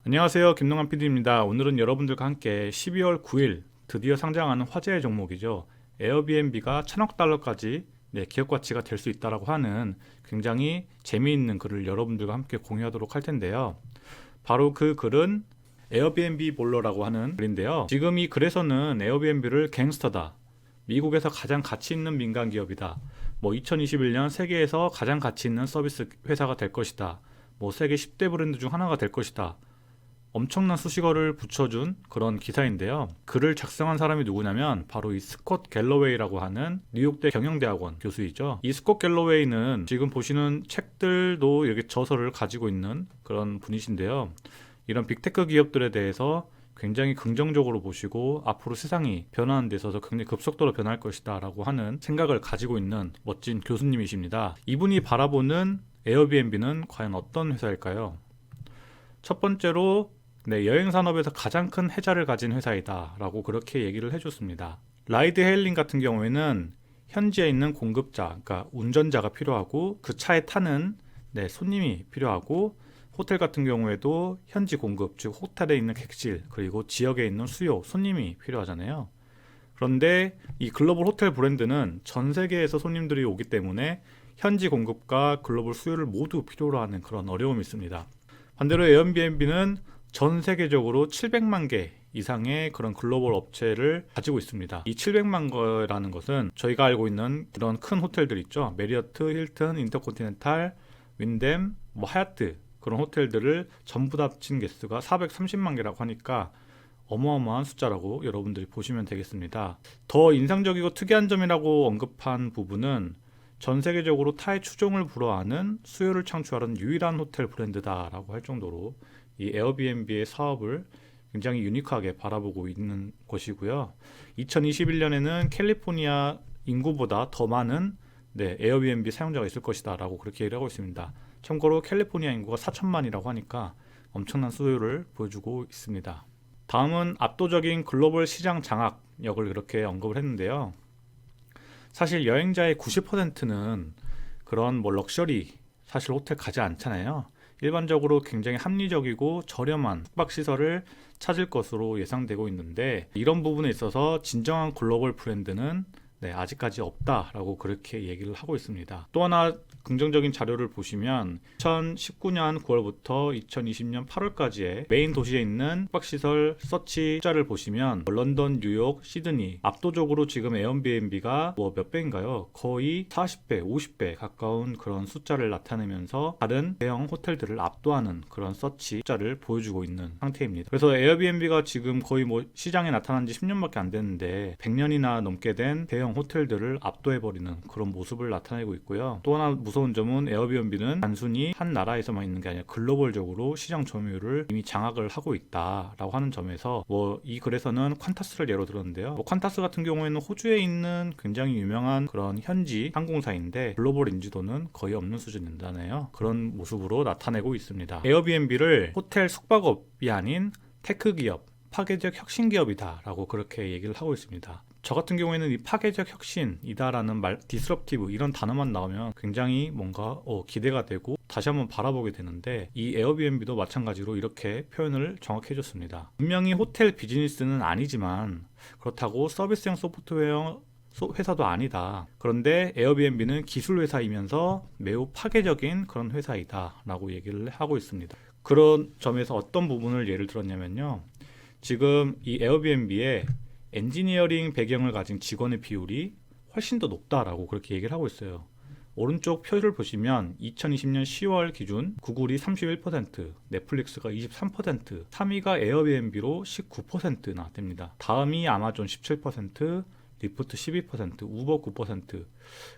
안녕하세요. 김동환 PD입니다. 오늘은 여러분들과 함께 12월 9일 드디어 상장하는 화제의 종목이죠. 에어비앤비가 1000억 달러까지 기업 가치가 될 수 있다라고 하는 굉장히 재미있는 글을 여러분들과 함께 공유하도록 할 텐데요. 바로 그 글은 에어비앤비 볼러라고 하는 글인데요. 지금 이 글에서는 에어비앤비를 갱스터다, 미국에서 가장 가치 있는 민간 기업이다, 2021년 세계에서 가장 가치 있는 서비스 회사가 될 것이다, 세계 10대 브랜드 중 하나가 될 것이다, 엄청난 수식어를 붙여준 그런 기사인데요. 글을 작성한 사람이 누구냐면 바로 이 스콧 갤러웨이라고 하는 뉴욕대 경영대학원 교수이죠. 이 스콧 갤러웨이는 지금 보시는 책들도 이렇게 저서를 가지고 있는 그런 분이신데요. 이런 빅테크 기업들에 대해서 굉장히 긍정적으로 보시고 앞으로 세상이 변화하는 데 있어서 굉장히 급속도로 변할 것이다 라고 하는 생각을 가지고 있는 멋진 교수님이십니다. 이분이 바라보는 에어비앤비는 과연 어떤 회사일까요? 첫 번째로 여행 산업에서 가장 큰 혜자를 가진 회사이다 라고 그렇게 얘기를 해줬습니다. 라이드 헤일링 같은 경우에는 현지에 있는 공급자, 그러니까 운전자가 필요하고 그 차에 타는 손님이 필요하고, 호텔 같은 경우에도 현지 공급, 즉 호텔에 있는 객실, 그리고 지역에 있는 수요, 손님이 필요하잖아요. 그런데 이 글로벌 호텔 브랜드는 전 세계에서 손님들이 오기 때문에 현지 공급과 글로벌 수요를 모두 필요로 하는 그런 어려움이 있습니다. 반대로 에어비앤비는 전 세계적으로 700만 개 이상의 그런 글로벌 업체를 가지고 있습니다. 이 700만 거라는 것은 저희가 알고 있는 그런 큰 호텔들 있죠. 메리어트, 힐튼, 인터컨티넨탈, 윈댐, 하얏트, 그런 호텔들을 전부 다 합친 개수가 430만 개라고 하니까 어마어마한 숫자라고 여러분들이 보시면 되겠습니다. 더 인상적이고 특이한 점이라고 언급한 부분은 전 세계적으로 타의 추종을 불허하는 수요를 창출하는 유일한 호텔 브랜드다라고 할 정도로 이 에어비앤비의 사업을 굉장히 유니크하게 바라보고 있는 것이고요. 2021년에는 캘리포니아 인구보다 더 많은 에어비앤비 사용자가 있을 것이다 라고 그렇게 얘기를 하고 있습니다. 참고로 캘리포니아 인구가 4천만이라고 하니까 엄청난 수요를 보여주고 있습니다. 다음은 압도적인 글로벌 시장 장악력을 그렇게 언급을 했는데요. 사실 여행자의 90%는 그런 럭셔리 사실 호텔 가지 않잖아요. 일반적으로 굉장히 합리적이고 저렴한 숙박시설을 찾을 것으로 예상되고 있는데, 이런 부분에 있어서 진정한 글로벌 브랜드는 아직까지 없다라고 그렇게 얘기를 하고 있습니다. 또 하나 긍정적인 자료를 보시면 2019년 9월부터 2020년 8월까지의 메인 도시에 있는 숙박시설 서치 숫자를 보시면 런던, 뉴욕, 시드니 압도적으로 지금 에어비앤비가 몇 배인가요? 거의 40배, 50배 가까운 그런 숫자를 나타내면서 다른 대형 호텔들을 압도하는 그런 서치 숫자를 보여주고 있는 상태입니다. 그래서 에어비앤비가 지금 거의 시장에 나타난 지 10년밖에 안 됐는데 100년이나 넘게 된 대형 호텔들을 압도해버리는 그런 모습을 나타내고 있고요. 또 하나 무서운 점은 에어비앤비는 단순히 한 나라에서만 있는 게 아니라 글로벌적으로 시장 점유율을 이미 장악을 하고 있다라고 하는 점에서 이 글에서는 퀀타스를 예로 들었는데요. 퀀타스 같은 경우에는 호주에 있는 굉장히 유명한 그런 현지 항공사인데 글로벌 인지도는 거의 없는 수준이잖아요. 그런 모습으로 나타내고 있습니다. 에어비앤비를 호텔 숙박업이 아닌 테크 기업, 파괴적 혁신 기업이다 라고 그렇게 얘기를 하고 있습니다. 저 같은 경우에는 이 파괴적 혁신이다라는 말, 디스럽티브 이런 단어만 나오면 굉장히 뭔가 기대가 되고 다시 한번 바라보게 되는데, 이 에어비앤비도 마찬가지로 이렇게 표현을 정확히 해줬습니다. 분명히 호텔 비즈니스는 아니지만 그렇다고 서비스형 소프트웨어 회사도 아니다. 그런데 에어비앤비는 기술 회사이면서 매우 파괴적인 그런 회사이다 라고 얘기를 하고 있습니다. 그런 점에서 어떤 부분을 예를 들었냐면요, 지금 이 에어비앤비의 엔지니어링 배경을 가진 직원의 비율이 훨씬 더 높다라고 그렇게 얘기를 하고 있어요. 오른쪽 표를 보시면 2020년 10월 기준 구글이 31%, 넷플릭스가 23%, 3위가 에어비앤비로 19%나 됩니다. 다음이 아마존 17%, 리프트 12%, 우버 9%.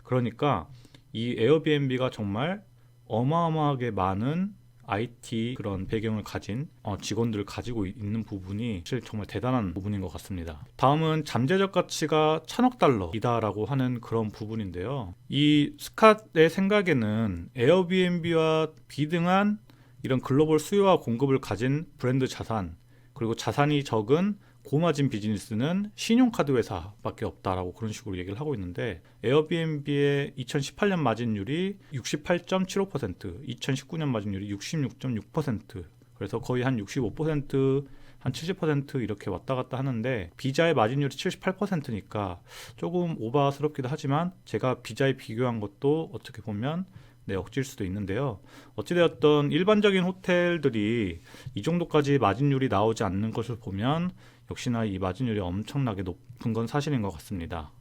그러니까 이 에어비앤비가 정말 어마어마하게 많은 IT 그런 배경을 가진 직원들을 가지고 있는 부분이 사실 정말 대단한 부분인 것 같습니다. 다음은 잠재적 가치가 1000억 달러이다라고 하는 그런 부분인데요. 이 스캇의 생각에는 에어비앤비와 비등한 이런 글로벌 수요와 공급을 가진 브랜드 자산, 그리고 자산이 적은 고마진 비즈니스는 신용카드 회사밖에 없다라고 그런 식으로 얘기를 하고 있는데, 에어비앤비의 2018년 마진율이 68.75%, 2019년 마진율이 66.6%, 그래서 거의 한 65%, 한 70% 이렇게 왔다 갔다 하는데 비자의 마진율이 78%니까 조금 오바스럽기도 하지만 제가 비자에 비교한 것도 어떻게 보면 억지일 수도 있는데요. 어찌되었던 일반적인 호텔들이 이 정도까지 마진율이 나오지 않는 것을 보면 역시나 이 마진율이 엄청나게 높은 건 사실인 것 같습니다.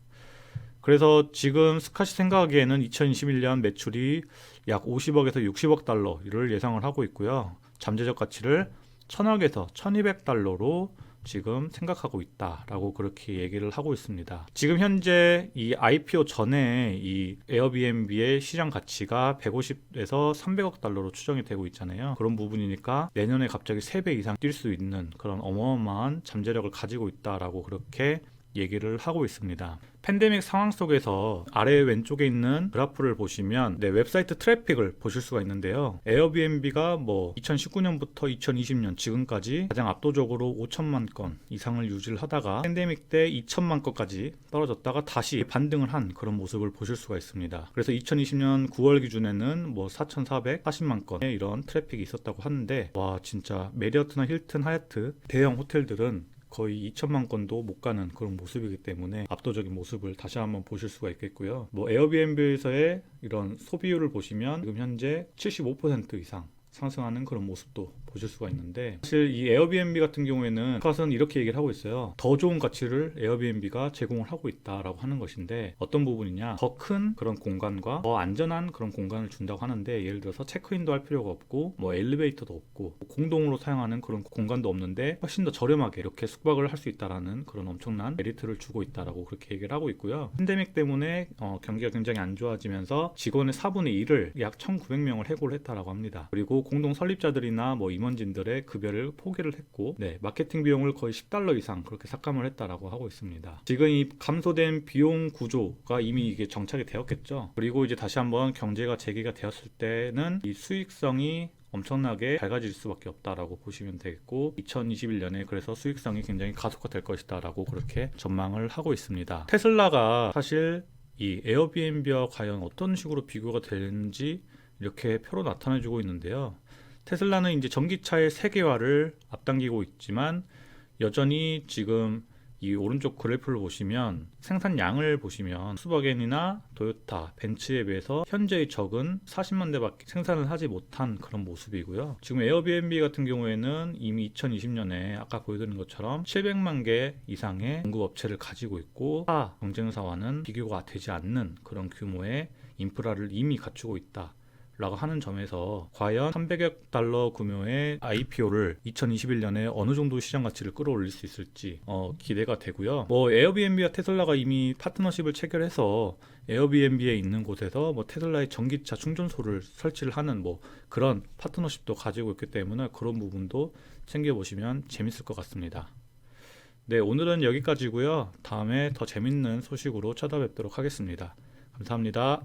그래서 지금 스캇이 생각하기에는 2021년 매출이 약 50억에서 60억 달러를 예상을 하고 있고요. 잠재적 가치를 1000억에서 1200달러로 지금 생각하고 있다라고 그렇게 얘기를 하고 있습니다. 지금 현재 이 IPO 전에 이 에어비앤비의 시장 가치가 150에서 300억 달러로 추정이 되고 있잖아요. 그런 부분이니까 내년에 갑자기 3배 이상 뛸 수 있는 그런 어마어마한 잠재력을 가지고 있다라고 그렇게 얘기를 하고 있습니다. 팬데믹 상황 속에서 아래 왼쪽에 있는 그래프를 보시면 웹사이트 트래픽을 보실 수가 있는데요. 에어비앤비가 2019년부터 2020년 지금까지 가장 압도적으로 5천만 건 이상을 유지를 하다가 팬데믹 때 2천만 건까지 떨어졌다가 다시 반등을 한 그런 모습을 보실 수가 있습니다. 그래서 2020년 9월 기준에는 4,440만 건의 이런 트래픽이 있었다고 하는데 와 진짜 메리어트나 힐튼, 하얏트 대형 호텔들은 거의 2천만 건도 못 가는 그런 모습이기 때문에 압도적인 모습을 다시 한번 보실 수가 있겠고요. 에어비앤비에서의 이런 소비율을 보시면 지금 현재 75% 이상 상승하는 그런 모습도 보실 수가 있는데 사실 이 에어비앤비 같은 경우에는 스캇은 이렇게 얘기를 하고 있어요. 더 좋은 가치를 에어비앤비가 제공을 하고 있다라고 하는 것인데 어떤 부분이냐 더 큰 그런 공간과 더 안전한 그런 공간을 준다고 하는데 예를 들어서 체크인도 할 필요가 없고 엘리베이터도 없고 공동으로 사용하는 그런 공간도 없는데 훨씬 더 저렴하게 이렇게 숙박을 할 수 있다라는 그런 엄청난 메리트를 주고 있다라고 그렇게 얘기를 하고 있고요. 팬데믹 때문에 경기가 굉장히 안 좋아지면서 직원의 4분의 1을 약 1900명을 해고를 했다라고 합니다. 그리고 공동 설립자들이나 임원진들의 급여를 포기를 했고 마케팅 비용을 거의 10달러 이상 그렇게 삭감을 했다라고 하고 있습니다. 지금 이 감소된 비용 구조가 이미 이게 정착이 되었겠죠. 그리고 이제 다시 한번 경제가 재개가 되었을 때는 이 수익성이 엄청나게 밝아질 수밖에 없다라고 보시면 되겠고 2021년에 그래서 수익성이 굉장히 가속화될 것이다 라고 그렇게 전망을 하고 있습니다. 테슬라가 사실 이 에어비앤비와 과연 어떤 식으로 비교가 되는지 이렇게 표로 나타내주고 있는데요. 테슬라는 이제 전기차의 세계화를 앞당기고 있지만 여전히 지금 이 오른쪽 그래프를 보시면 생산량을 보시면 스바겐이나 토요타, 벤츠에 비해서 현재의 적은 40만 대밖에 생산을 하지 못한 그런 모습이고요. 지금 에어비앤비 같은 경우에는 이미 2020년에 아까 보여드린 것처럼 700만 개 이상의 공급업체를 가지고 있고 타 경쟁사와는 비교가 되지 않는 그런 규모의 인프라를 이미 갖추고 있다. 라고 하는 점에서 과연 300억 달러 규모의 IPO를 2021년에 어느 정도 시장 가치를 끌어올릴 수 있을지 기대가 되고요. 에어비앤비와 테슬라가 이미 파트너십을 체결해서 에어비앤비에 있는 곳에서 테슬라의 전기차 충전소를 설치를 하는 그런 파트너십도 가지고 있기 때문에 그런 부분도 챙겨보시면 재밌을 것 같습니다. 오늘은 여기까지고요. 다음에 더 재밌는 소식으로 찾아뵙도록 하겠습니다. 감사합니다.